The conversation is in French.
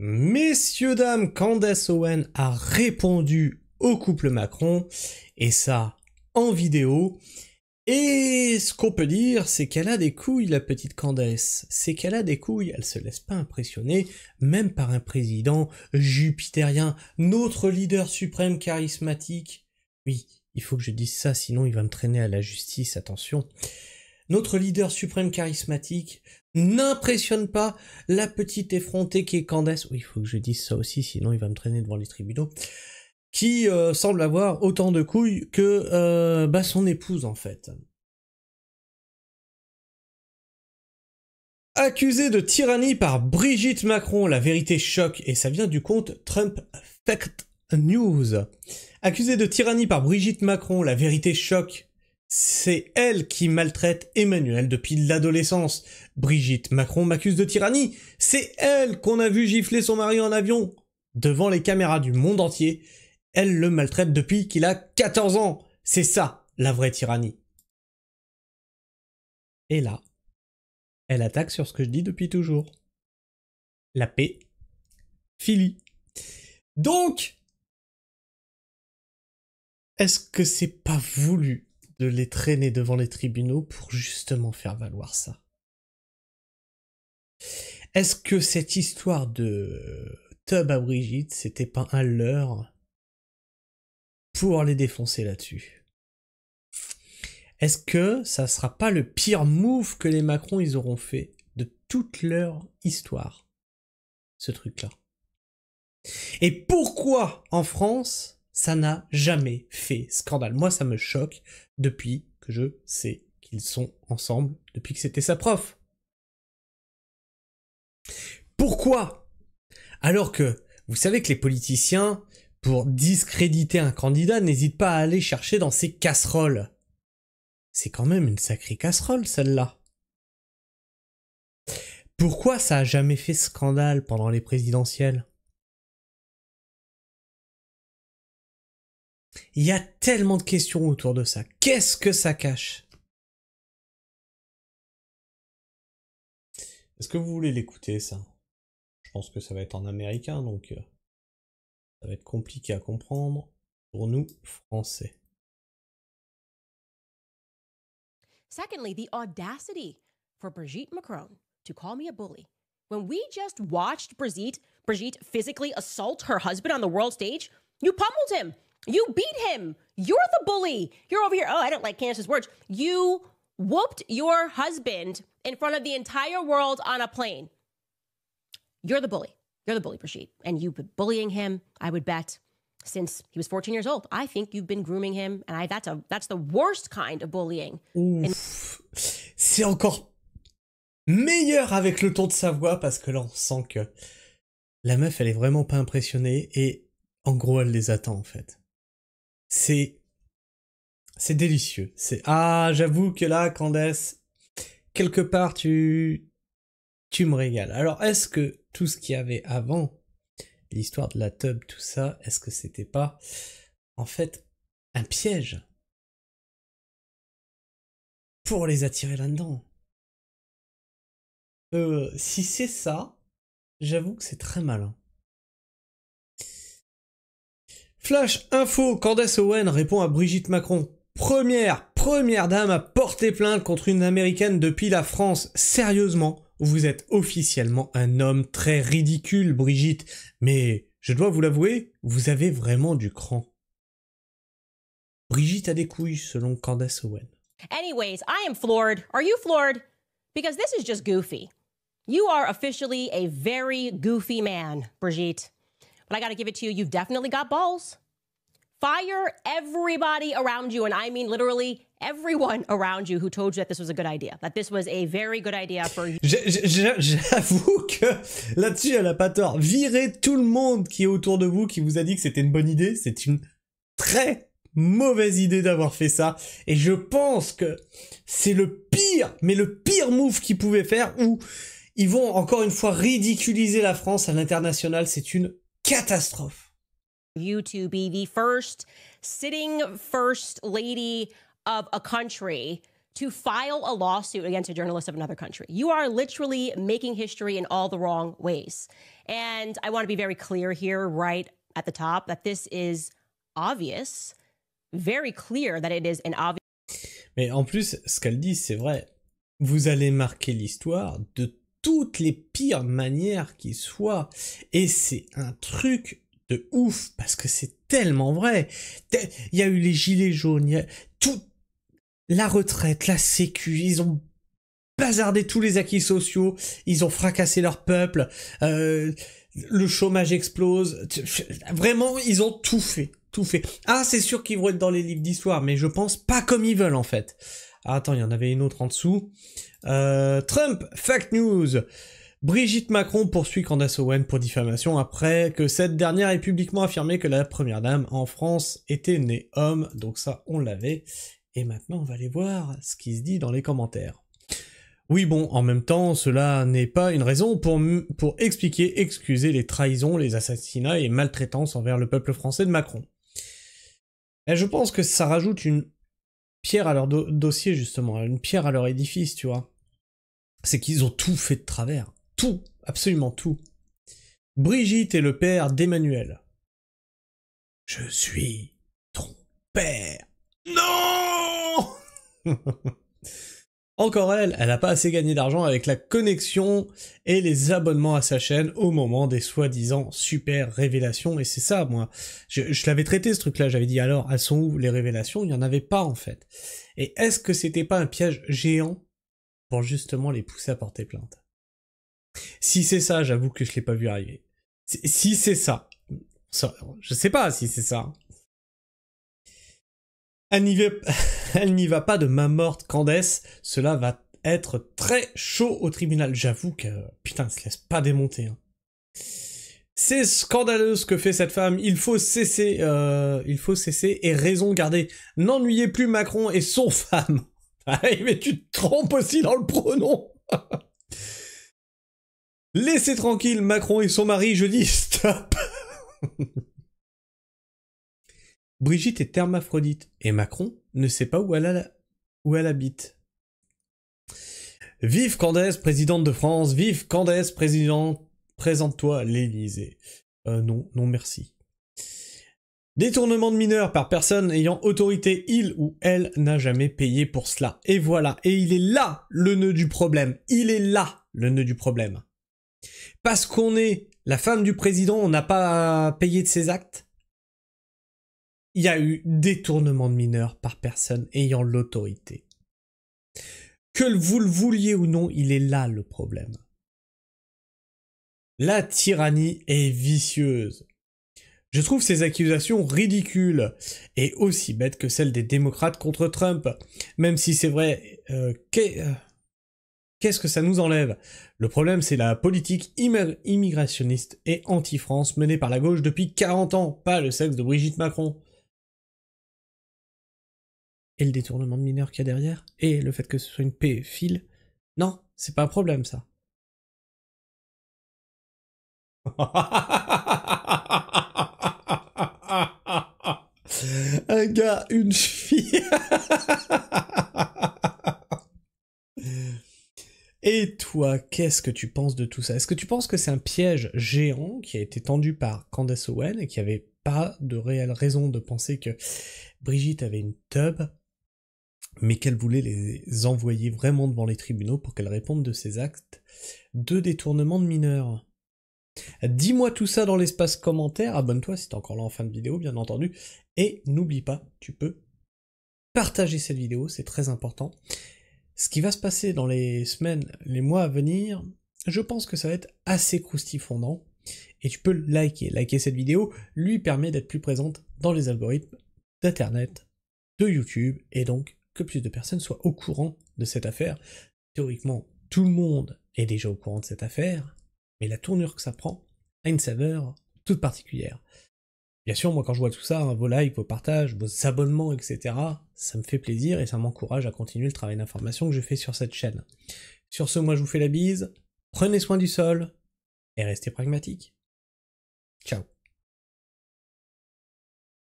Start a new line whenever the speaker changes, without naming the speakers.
Messieurs, dames, Candace Owen a répondu au couple Macron, et ça en vidéo. Et ce qu'on peut dire, c'est qu'elle a des couilles, la petite Candace. C'est qu'elle a des couilles, elle se laisse pas impressionner, même par un président jupitérien, notre leader suprême charismatique. Oui, il faut que je dise ça, sinon il va me traîner à la justice, attention. Notre leader suprême charismatique n'impressionne pas la petite effrontée qui est Candace. Oui, il faut que je dise ça aussi, sinon il va me traîner devant les tribunaux. Qui semble avoir autant de couilles que son épouse, en fait. Accusée de tyrannie par Brigitte Macron, la vérité choque, et ça vient du compte Trump Fact News. Accusée de tyrannie par Brigitte Macron, la vérité choque. C'est elle qui maltraite Emmanuel depuis l'adolescence. Brigitte Macron m'accuse de tyrannie. C'est elle qu'on a vu gifler son mari en avion devant les caméras du monde entier. Elle le maltraite depuis qu'il a 14 ans. C'est ça, la vraie tyrannie. Et là, elle attaque sur ce que je dis depuis toujours. La paix, Philly. Donc, est-ce que c'est pas voulu de les traîner devant les tribunaux pour justement faire valoir ça? Est-ce que cette histoire de tub à Brigitte, c'était pas un leurre pour les défoncer là-dessus? Est-ce que ça sera pas le pire move que les Macron ils auront fait de toute leur histoire, ce truc-là? Et pourquoi en France ça n'a jamais fait scandale? Moi ça me choque depuis que je sais qu'ils sont ensemble, depuis que c'était sa prof. Pourquoi? Alors que vous savez que les politiciens, pour discréditer un candidat, n'hésitent pas à aller chercher dans ses casseroles. C'est quand même une sacrée casserole, celle-là. Pourquoi ça a jamais fait scandale pendant les présidentielles? Il y a tellement de questions autour de ça. Qu'est-ce que ça cache? Est-ce que vous voulez l'écouter, ça? Je pense que ça va être en américain, donc ça va être compliqué à comprendre pour nous, Français.
Secondly, the audacity for Brigitte Macron to call me a bully. When we just watched Brigitte physically assault her husband on the world stage, you pummeled him. You beat him. You're the bully. You're over here. Oh, I don't like Candace's words. You whooped your husband in front of the entire world on a plane. You're the bully. You're the bully, Brigitte. And you've been bullying him, I would bet, since he was 14 years old. I think you've been grooming him, and that's the worst kind of bullying.
Ouf. C'est encore meilleur avec le ton de sa voix, parce que là on sent que la meuf elle est vraiment pas impressionnée, et en gros elle les attend en fait. C'est délicieux. J'avoue que là, Candace, quelque part tu me régales. Alors est-ce que tout ce qu'il y avait avant, l'histoire de la tub, tout ça, est-ce que c'était pas en fait un piège pour les attirer là-dedans? Si c'est ça, j'avoue que c'est très malin. Flash info, Candace Owen répond à Brigitte Macron. Première dame à porter plainte contre une américaine depuis la France. Sérieusement, vous êtes officiellement un homme très ridicule, Brigitte. Mais, je dois vous l'avouer, vous avez vraiment du cran. Brigitte a des couilles, selon Candace Owen.
Anyways, I am floored. Are you floored? Because this is just goofy. You are officially a very goofy man, Brigitte. But I gotta give it to you, you've definitely got balls. Fire everybody around you, and I mean literally everyone around you who told you that this was a good idea, that this was a very good idea for you.
J'avoue que là-dessus, elle a pas tort. Virez tout le monde qui est autour de vous, qui vous a dit que c'était une bonne idée. C'est une très mauvaise idée d'avoir fait ça. Et je pense que c'est le pire, mais le pire move qu'ils pouvaient faire, où ils vont encore une fois ridiculiser la France à l'international. C'est une catastrophe.
You to be the first sitting first lady of a country to file a lawsuit against a journalist of another country. You are literally making history in all the wrong ways. And I want to be very clear here, right at the top, that this is obvious, very clear that it is an obvious.
Mais en plus, ce qu'elle dit, c'est vrai. Vous allez marquer l'histoire de toutes les pires manières qui soient. Et c'est un truc de ouf, parce que c'est tellement vrai. Il y a eu les gilets jaunes, il y a tout, la retraite, la sécu, ils ont bazardé tous les acquis sociaux, ils ont fracassé leur peuple, le chômage explose, vraiment, ils ont tout fait, tout fait. Ah, c'est sûr qu'ils vont être dans les livres d'histoire, mais je pense pas comme ils veulent, en fait. Ah, attends, il y en avait une autre en dessous. Trump, fake news. Brigitte Macron poursuit Candace Owen pour diffamation après que cette dernière ait publiquement affirmé que la première dame en France était née homme. Donc ça, on l'avait. Et maintenant, on va aller voir ce qui se dit dans les commentaires. Oui, bon, en même temps, cela n'est pas une raison pour expliquer, excuser les trahisons, les assassinats et maltraitances envers le peuple français de Macron. Et je pense que ça rajoute une pierre à leur dossier, justement, une pierre à leur édifice, tu vois. C'est qu'ils ont tout fait de travers. Tout, absolument tout. Brigitte est le père d'Emmanuel. Je suis ton père. Non. Encore elle n'a pas assez gagné d'argent avec la connexion et les abonnements à sa chaîne au moment des soi-disant super révélations. Et c'est ça, moi. Je l'avais traité ce truc-là, j'avais dit alors, elles sont où les révélations? Il n'y en avait pas en fait. Et est-ce que c'était pas un piège géant pour justement les pousser à porter plainte? Si c'est ça, j'avoue que je l'ai pas vu arriver. Si c'est ça, je sais pas si c'est ça. Elle n'y va pas de main morte, Candace. Cela va être très chaud au tribunal. J'avoue que, putain, elle se laisse pas démonter. Hein. C'est scandaleux ce que fait cette femme. Il faut cesser et raison garder. N'ennuyez plus Macron et son femme. Mais tu te trompes aussi dans le pronom. Laissez tranquille Macron et son mari, je dis stop. Brigitte est hermaphrodite et Macron ne sait pas où elle habite. Vive Candace, présidente de France, vive Candace, présidente, présente-toi à l'Élysée. Non merci. Détournement de mineurs par personne ayant autorité, il ou elle n'a jamais payé pour cela. Et voilà, et il est là le nœud du problème. Il est là le nœud du problème. Parce qu'on est la femme du président, on n'a pas payé de ses actes. Il y a eu détournement de mineurs par personne ayant l'autorité. Que vous le vouliez ou non, il est là le problème. La tyrannie est vicieuse. Je trouve ces accusations ridicules et aussi bêtes que celles des démocrates contre Trump. Même si c'est vrai, qu'est-ce que ça nous enlève? Le problème, c'est la politique immigrationniste et anti-France menée par la gauche depuis 40 ans, pas le sexe de Brigitte Macron. Et le détournement de mineurs qu'il y a derrière? Et le fait que ce soit une pédophile? Non, c'est pas un problème, ça. Un gars, une fille. Et toi, qu'est-ce que tu penses de tout ça? Est-ce que tu penses que c'est un piège géant qui a été tendu par Candace Owen et qui avait pas de réelle raison de penser que Brigitte avait une teub, mais qu'elle voulait les envoyer vraiment devant les tribunaux pour qu'elles répondent de ces actes de détournement de mineurs? Dis-moi tout ça dans l'espace commentaire, abonne-toi si t'es encore là en fin de vidéo, bien entendu, et n'oublie pas, tu peux partager cette vidéo, c'est très important. Ce qui va se passer dans les semaines, les mois à venir, je pense que ça va être assez croustifondant, et tu peux liker cette vidéo, lui permet d'être plus présente dans les algorithmes d'internet, de YouTube, et donc que plus de personnes soient au courant de cette affaire. Théoriquement, tout le monde est déjà au courant de cette affaire, mais la tournure que ça prend a une saveur toute particulière. Bien sûr, moi quand je vois tout ça, hein, vos likes, vos partages, vos abonnements, etc., ça me fait plaisir et ça m'encourage à continuer le travail d'information que je fais sur cette chaîne. Sur ce, moi je vous fais la bise, prenez soin du sol, et restez pragmatiques. Ciao.